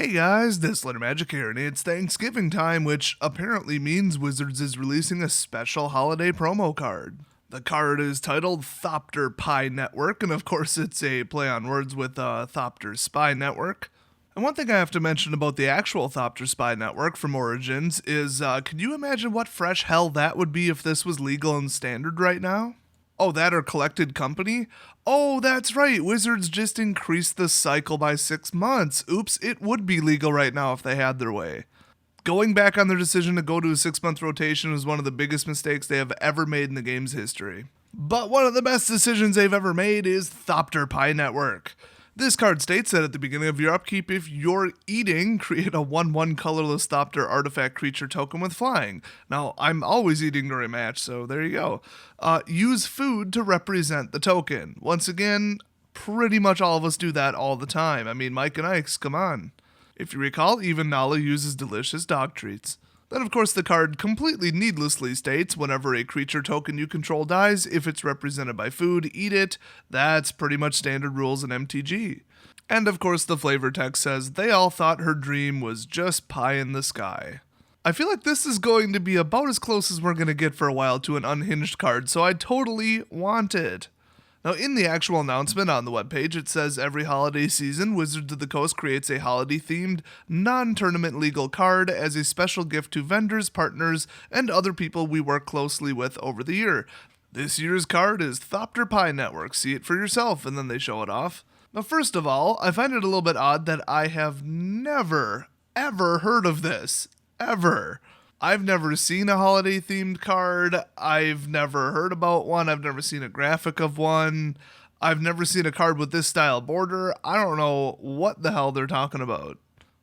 Hey guys, this Letter Magic here, and it's Thanksgiving time, which apparently means Wizards is releasing a special holiday promo card. The card is titled Thopter Pie Network, and of course it's a play on words with Thopter Spy Network. And one thing I have to mention about the actual Thopter Spy Network from Origins is, can you imagine what fresh hell that would be if this was legal and standard right now? Oh, that or collected company? Oh, that's right, Wizards just increased the cycle by 6 months. Oops, it would be legal right now if they had their way. Going back on their decision to go to a 6-month rotation was one of the biggest mistakes they have ever made in the game's history. But one of the best decisions they've ever made is Thopter Pie Network. This card states that at the beginning of your upkeep, if you're eating, create a 1/1 colorless Thopter artifact creature token with flying. Now, I'm always eating during a match, so there you go. Use food to represent the token. Once again, pretty much all of us do that all the time. I mean, Mike and Ike's, come on. If you recall, even Nala uses delicious dog treats. Then, of course, the card completely needlessly states whenever a creature token you control dies, if it's represented by food, eat it. That's pretty much standard rules in MTG. And, of course, the flavor text says they all thought her dream was just pie in the sky. I feel like this is going to be about as close as we're going to get for a while to an unhinged card, so I totally want it. Now, in the actual announcement on the webpage, it says every holiday season, Wizards of the Coast creates a holiday-themed, non-tournament legal card as a special gift to vendors, partners, and other people we work closely with over the year. This year's card is Thopter Pie Network. See it for yourself, and then they show it off. Now, first of all, I find it a little bit odd that I have never, ever heard of this. Ever. I've never seen a holiday-themed card. I've never heard about one. I've never seen a graphic of one. I've never seen a card with this style border. I don't know what the hell they're talking about.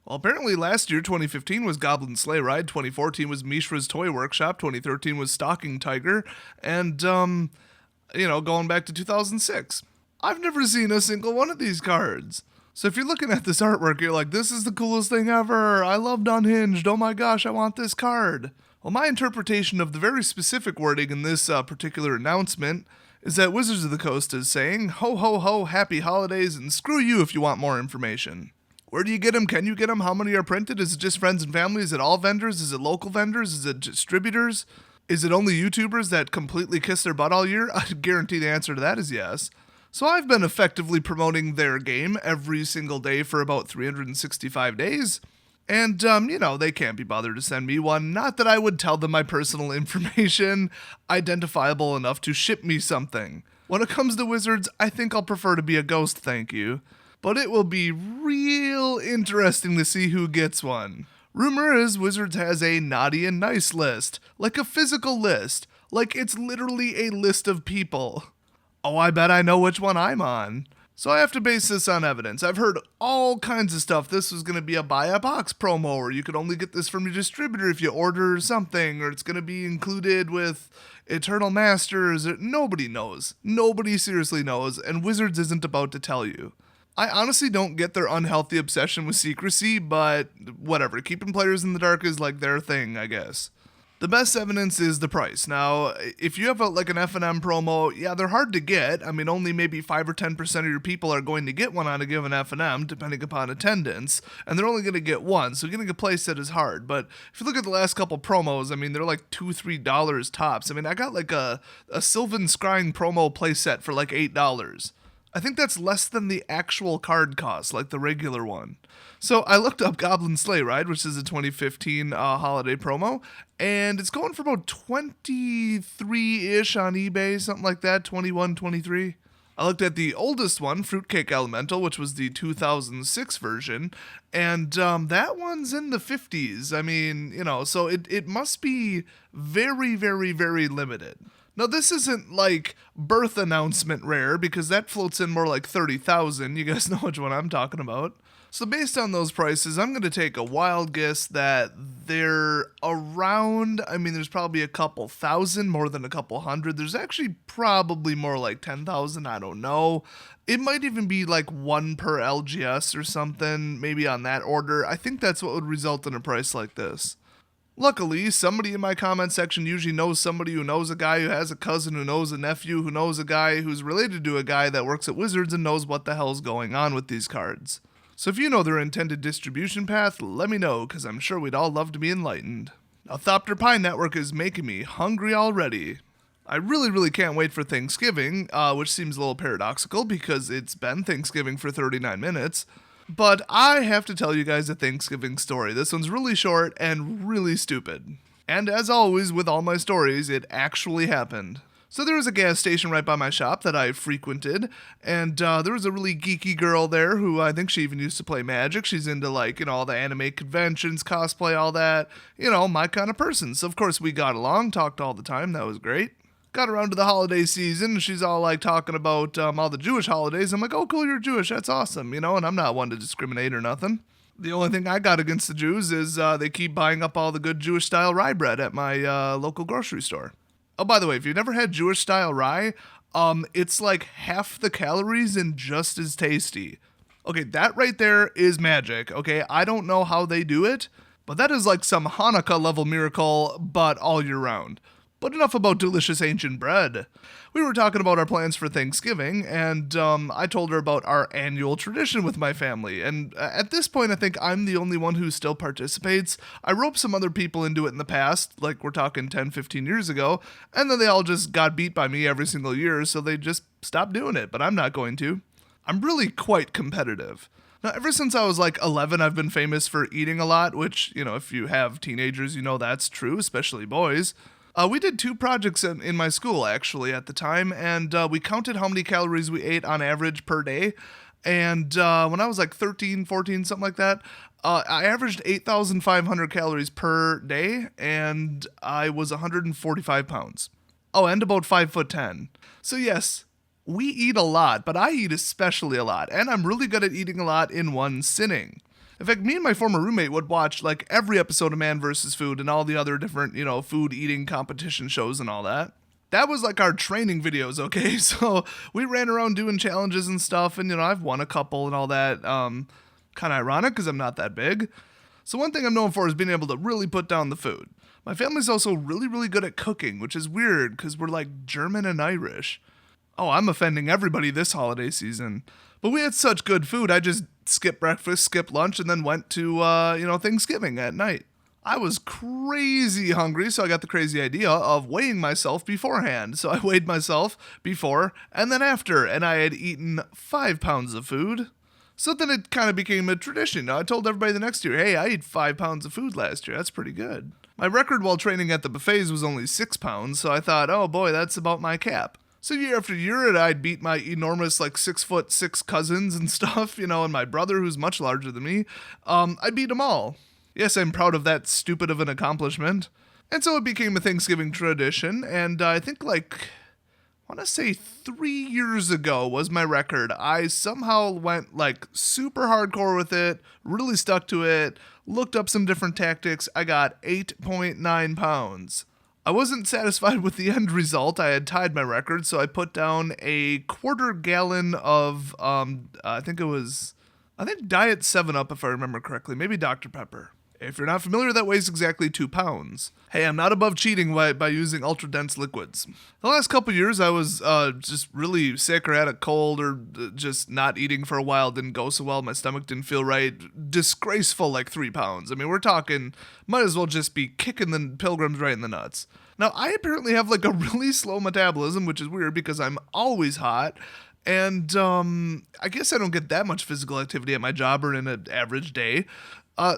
Well, apparently last year, 2015, was Goblin Sleigh Ride, 2014 was Mishra's Toy Workshop, 2013 was Stalking Tiger, and, going back to 2006. I've never seen a single one of these cards. So if you're looking at this artwork, you're like, this is the coolest thing ever. I loved Unhinged. Oh my gosh, I want this card. Well, my interpretation of the very specific wording in this particular announcement is that Wizards of the Coast is saying, ho ho ho, happy holidays, and screw you if you want more information. Where do you get them? Can you get them? How many are printed? Is it just friends and family? Is it all vendors? Is it local vendors? Is it distributors? Is it only YouTubers that completely kiss their butt all year? I guarantee the answer to that is yes. So I've been effectively promoting their game every single day for about 365 days. And, they can't be bothered to send me one. Not that I would tell them my personal information, identifiable enough to ship me something. When it comes to Wizards, I think I'll prefer to be a ghost, thank you. But it will be real interesting to see who gets one. Rumor is Wizards has a naughty and nice list. Like a physical list. Like it's literally a list of people. Oh, I bet I know which one I'm on. So I have to base this on evidence. I've heard all kinds of stuff. This was going to be a buy a box promo, or you could only get this from your distributor if you order something, or it's going to be included with Eternal Masters. Nobody knows. Nobody seriously knows, and Wizards isn't about to tell you. I honestly don't get their unhealthy obsession with secrecy, but whatever. Keeping players in the dark is like their thing, I guess. The best evidence is the price. Now, if you have an F&M promo, yeah, they're hard to get. I mean, only maybe 5 or 10% of your people are going to get one on a given F&M, depending upon attendance, and they're only going to get one, so getting a playset is hard. But if you look at the last couple promos, I mean, they're like $2-3 tops. I mean, I got like a Sylvan Scrying promo playset for like $8. I think that's less than the actual card cost, like the regular one. So I looked up Goblin Sleigh Ride, which is a 2015 holiday promo, and it's going for about 23-ish on eBay, something like that, 21, 23. I looked at the oldest one, Fruitcake Elemental, which was the 2006 version, and that one's in the 50s. I mean, so it must be very, very, very limited. Now, this isn't like birth announcement rare, because that floats in more like 30,000. You guys know which one I'm talking about. So based on those prices, I'm going to take a wild guess that they're around, there's probably a couple thousand, more than a couple hundred. There's actually probably more like 10,000, I don't know. It might even be like one per LGS or something, maybe on that order. I think that's what would result in a price like this. Luckily, somebody in my comment section usually knows somebody who knows a guy who has a cousin who knows a nephew who knows a guy who's related to a guy that works at Wizards and knows what the hell's going on with these cards. So if you know their intended distribution path, let me know, because I'm sure we'd all love to be enlightened. Now, Thopter Pie Network is making me hungry already. I really can't wait for Thanksgiving, which seems a little paradoxical because it's been Thanksgiving for 39 minutes. But I have to tell you guys a Thanksgiving story. This one's really short and really stupid. And as always with all my stories, it actually happened. So there was a gas station right by my shop that I frequented, and there was a really geeky girl there who I think she even used to play Magic. She's into all the anime conventions, cosplay, all that. My kind of person. So of course we got along, talked all the time. That was great. Got around to the holiday season, and she's all talking about all the Jewish holidays. I'm like, oh cool, you're Jewish, that's awesome, and I'm not one to discriminate or nothing. The only thing I got against the Jews is they keep buying up all the good Jewish-style rye bread at my local grocery store. Oh, by the way, if you've never had Jewish-style rye, it's like half the calories and just as tasty. Okay, that right there is magic, okay? I don't know how they do it, but that is like some Hanukkah-level miracle, but all year round. But enough about delicious ancient bread. We were talking about our plans for Thanksgiving, and I told her about our annual tradition with my family. And at this point, I think I'm the only one who still participates. I roped some other people into it in the past, like we're talking 10, 15 years ago, and then they all just got beat by me every single year, so they just stopped doing it, but I'm not going to. I'm really quite competitive. Now, ever since I was 11, I've been famous for eating a lot, which, if you have teenagers, that's true, especially boys. We did 2 projects in my school, actually, at the time, and we counted how many calories we ate on average per day. And when I was 13, 14, something like that, I averaged 8,500 calories per day, and I was 145 pounds. Oh, and about 5'10". So yes, we eat a lot, but I eat especially a lot, and I'm really good at eating a lot in one sitting. In fact, me and my former roommate would watch every episode of Man vs. Food and all the other different, food eating competition shows and all that. That was our training videos, okay? So we ran around doing challenges and stuff, and I've won a couple and all that. Kind of ironic because I'm not that big. So one thing I'm known for is being able to really put down the food. My family's also really good at cooking, which is weird because we're German and Irish. Oh, I'm offending everybody this holiday season. But we had such good food, I just skipped breakfast, skipped lunch, and then went to, Thanksgiving at night. I was crazy hungry, so I got the crazy idea of weighing myself beforehand. So I weighed myself before and then after, and I had eaten 5 pounds of food. So then it kind of became a tradition. I told everybody the next year, hey, I ate 5 pounds of food last year. That's pretty good. My record while training at the buffets was only 6 pounds, so I thought, oh boy, that's about my cap. So year after year, I'd beat my enormous 6'6" cousins and stuff, and my brother, who's much larger than me. I beat them all. Yes, I'm proud of that stupid of an accomplishment. And so it became a Thanksgiving tradition, and I think I want to say 3 years ago was my record. I somehow went super hardcore with it, really stuck to it, looked up some different tactics. I got 8.9 pounds. I wasn't satisfied with the end result. I had tied my record, so I put down a quarter gallon of, I think Diet 7-Up, if I remember correctly, maybe Dr. Pepper. If you're not familiar, that weighs exactly 2 pounds. Hey, I'm not above cheating by using ultra-dense liquids. The last couple years, I was just really sick or had a cold or just not eating for a while. Didn't go so well. My stomach didn't feel right. Disgraceful 3 pounds. I mean, we're talking, might as well just be kicking the pilgrims right in the nuts. Now, I apparently have a really slow metabolism, which is weird because I'm always hot. And I guess I don't get that much physical activity at my job or in an average day.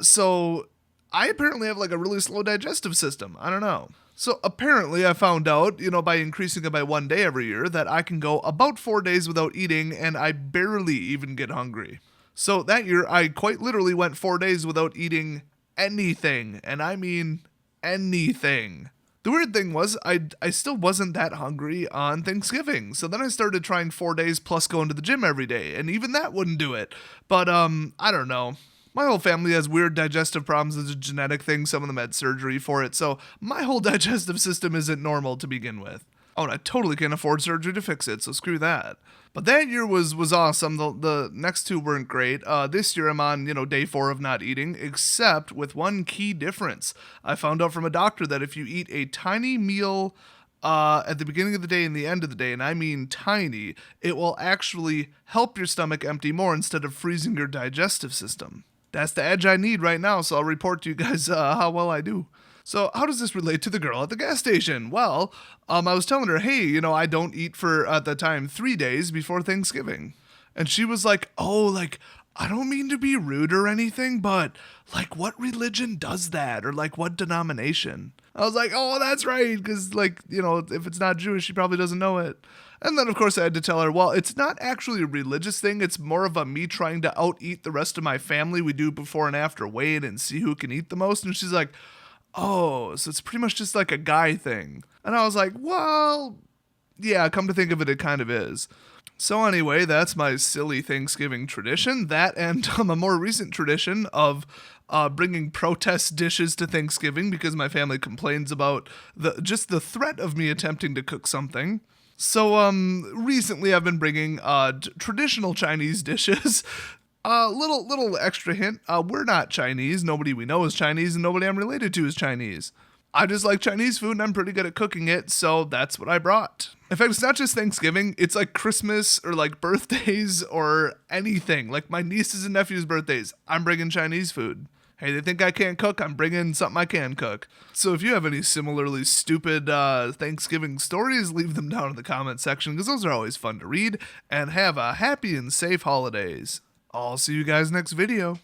So I apparently have a really slow digestive system. I don't know. So apparently I found out, by increasing it by 1 day every year, that I can go about 4 days without eating and I barely even get hungry. So that year I quite literally went 4 days without eating anything. And I mean anything. The weird thing was I still wasn't that hungry on Thanksgiving. So then I started trying 4 days plus going to the gym every day. And even that wouldn't do it. But I don't know. My whole family has weird digestive problems. It's a genetic thing. Some of them had surgery for it. So my whole digestive system isn't normal to begin with. Oh, and I totally can't afford surgery to fix it, so screw that. But that year was awesome. The next 2 weren't great. This year I'm on, day 4 of not eating, except with one key difference. I found out from a doctor that if you eat a tiny meal at the beginning of the day and the end of the day, and I mean tiny, it will actually help your stomach empty more instead of freezing your digestive system. That's the edge I need right now, so I'll report to you guys how well I do. So how does this relate to the girl at the gas station? Well, I was telling her, hey, I don't eat for, at the time, 3 days before Thanksgiving. And she was like, oh, like, I don't mean to be rude or anything, but, like, what religion does that? Or, like, what denomination? I was like, oh, that's right, because, like, if it's not Jewish, she probably doesn't know it. And then, of course, I had to tell her, well, it's not actually a religious thing. It's more of a me trying to out-eat the rest of my family. We do before and after weigh-in and see who can eat the most. And she's like, oh, so it's pretty much just like a guy thing. And I was like, well, yeah, come to think of it, it kind of is. So anyway, that's my silly Thanksgiving tradition. That and a more recent tradition of bringing protest dishes to Thanksgiving because my family complains about just the threat of me attempting to cook something. So recently I've been bringing traditional Chinese dishes. Little extra hint, we're not Chinese. Nobody we know is Chinese, and nobody I'm related to is Chinese. I just like Chinese food, and I'm pretty good at cooking it, so that's what I brought. In fact, it's not just Thanksgiving, it's like Christmas or like birthdays or anything. Like my nieces and nephews' birthdays, I'm bringing Chinese food. Hey, they think I can't cook, I'm bringing something I can cook. So if you have any similarly stupid Thanksgiving stories, leave them down in the comment section, because those are always fun to read. And have a happy and safe holidays. I'll see you guys next video.